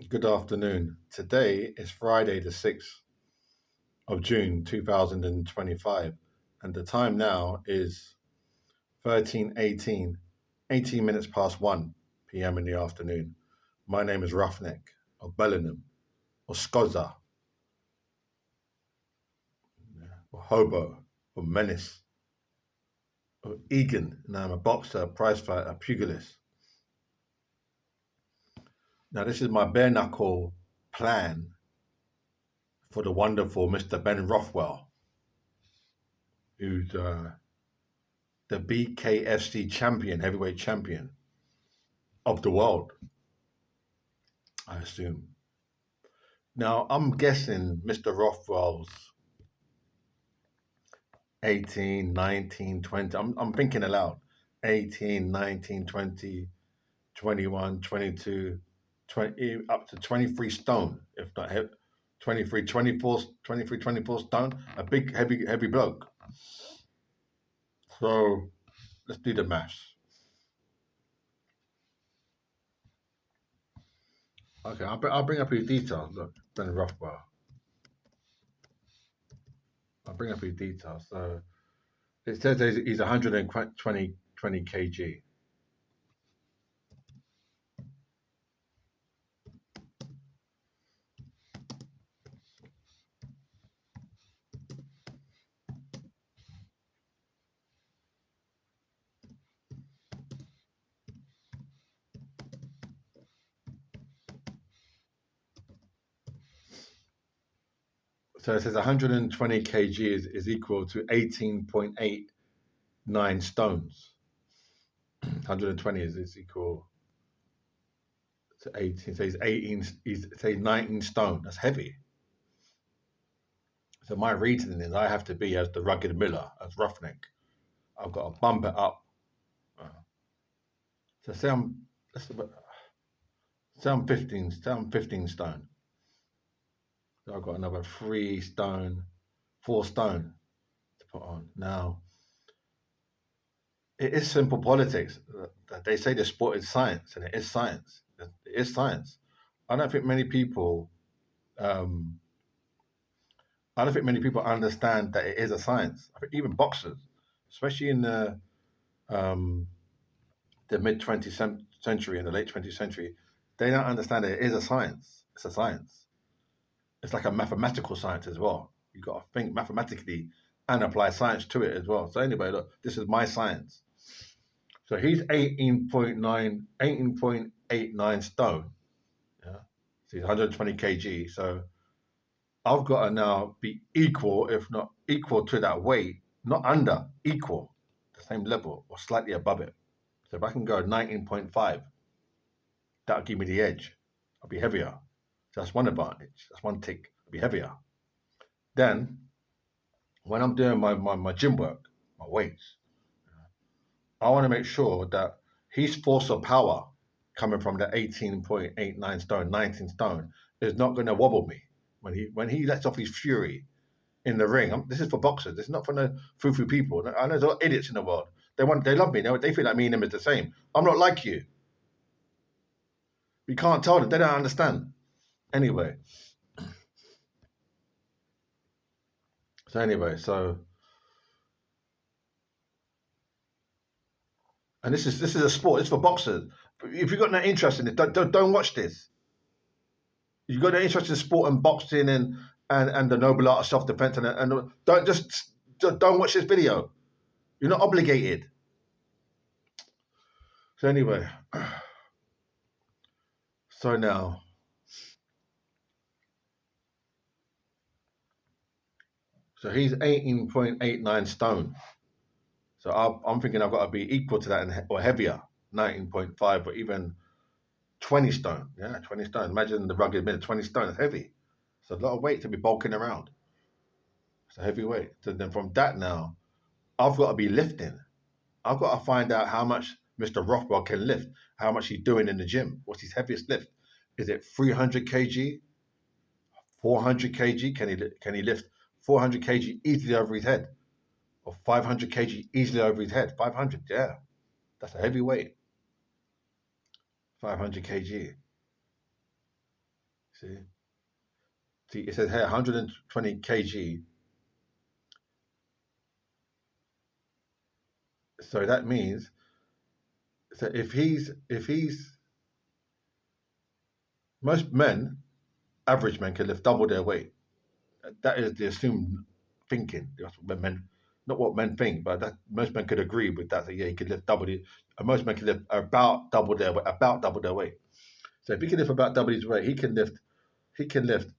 Good afternoon. Today is Friday, the 6th of June, 2025, and the time now is 13:18, 18 minutes past 1 p.m. in the afternoon. My name is Roughneck, or Bellingham, or Scoza, or Hobo, or Menace, or Egan, and I'm a boxer, prizefighter, a pugilist. Now, this is my bare knuckle plan for the wonderful Mr. Ben Rothwell, who's the BKFC champion, heavyweight champion of the world, I assume. Now, I'm guessing Mr. Rothwell's 18, 19, 20. I'm thinking aloud. 18, 19, 20, 21, 22, 20, up to 23 stone, if not 23, 24, 23, 24 stone. A big, heavy bloke. So let's do the maths. Okay, I'll bring up his details. Look, Ben Rothwell. I'll bring up his details. So it says he's 120 kg. So it says 120 kg is equal to 18.89 stones. 120 is equal to 18. So he's 18, he's say 19 stone. That's heavy. So my reasoning is I have to be as the rugged miller, as roughneck. I've got to bump it up. Uh, So say I'm 15 stone. So I've got another 3 stone, 4 stone to put on. Now, it is simple politics. They say the sport is science, and it is science. It is science. I don't think many people. Um, I don't think many people understand that it is a science. I think even boxers, especially in um, the mid 20th century and the late 20th century, they don't understand that it is a science. It's a science. It's like a mathematical science as well. You've got to think mathematically and apply science to it as well. So anyway, look, this is my science. So he's 18.89 stone. Yeah. So he's 120 kg. So I've got to now be equal, if not equal to that weight, not under, equal, the same level or slightly above it. So if I can go 19.5, that'll give me the edge. I'll be heavier. So that's one advantage. That's one tick. I'll be heavier. Then when I'm doing my gym work, my weights, I want to make sure that his force of power coming from the 18.89 stone, 19 stone, is not going to wobble me when he lets off his fury in the ring. This is for boxers. This is not for the foo-foo people. I know there's a lot of idiots in the world. They love me. They feel like me and them is the same. I'm not like you. You can't tell them. They don't understand. Anyway, so and this is a sport. It's for boxers. If you've got no interest in it, don't watch this. You've got no interest in sport and boxing and the noble art of self-defense and don't watch this video. You're not obligated. So anyway, so now, so he's 18.89 stone. So I'm thinking I've got to be equal to that or heavier, 19.5 or even 20 stone. Yeah, 20 stone. Imagine the rugged minute, 20 stone. That's heavy. It's a lot of weight to be bulking around. It's a heavy weight. So then from that now, I've got to be lifting. I've got to find out how much Mr. Rothwell can lift, how much he's doing in the gym. What's his heaviest lift? Is it 300 kg, 400 kg? Can he lift 400 kg easily over his head, or 500 kg easily over his head? 500, yeah, that's a heavy weight. 500 kg. See, see, it says here 120 kg. So that means, so if he's most men, average men can lift double their weight. That is the assumed thinking. That's what men, not what men think, but that most men could agree with that. So yeah, he could lift double the. Most men can lift about double their weight. About double their weight. So if he can lift about double his weight, he can lift. He can lift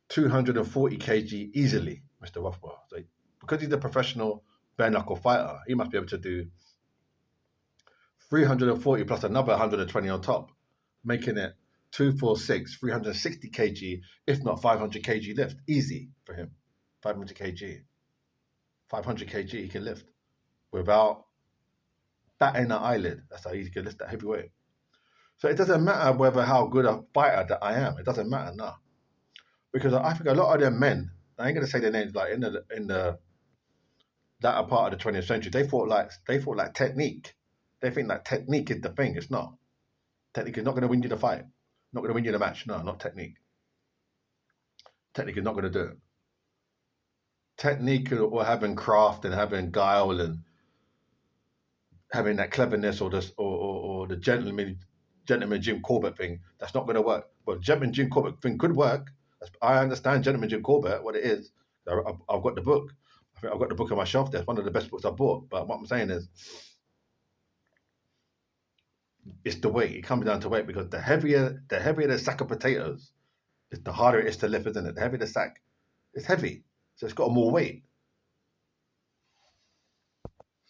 240 kg easily, Mr. Rothwell. So because he's a professional bare knuckle fighter, he must be able to do 340 plus another 120 on top, making it 246, 360 kg, if not 500 kg lift. Easy for him. 500 kg. 500 kg he can lift without batting an eyelid. That's how easy he can lift that heavy weight. So it doesn't matter whether how good a fighter that I am. It doesn't matter now. Because I think a lot of them men, I ain't gonna say their names, like in the latter part of the 20th century, they thought like technique. They think that technique is the thing. It's not. Technique is not going to win you the fight. Not going to win you the match. No, not technique. Technique is not going to do it. Technique or having craft and having guile and having that cleverness or the gentleman Jim Corbett thing, that's not going to work. But gentleman Jim Corbett thing could work. I understand gentleman Jim Corbett, what it is. I've got the book. I think I've got the book on my shelf there. It's one of the best books I've bought. But what I'm saying is, it's the weight. It comes down to weight because the heavier the sack of potatoes, the harder it is to lift, isn't it? The heavier the sack, it's heavy, so it's got more weight.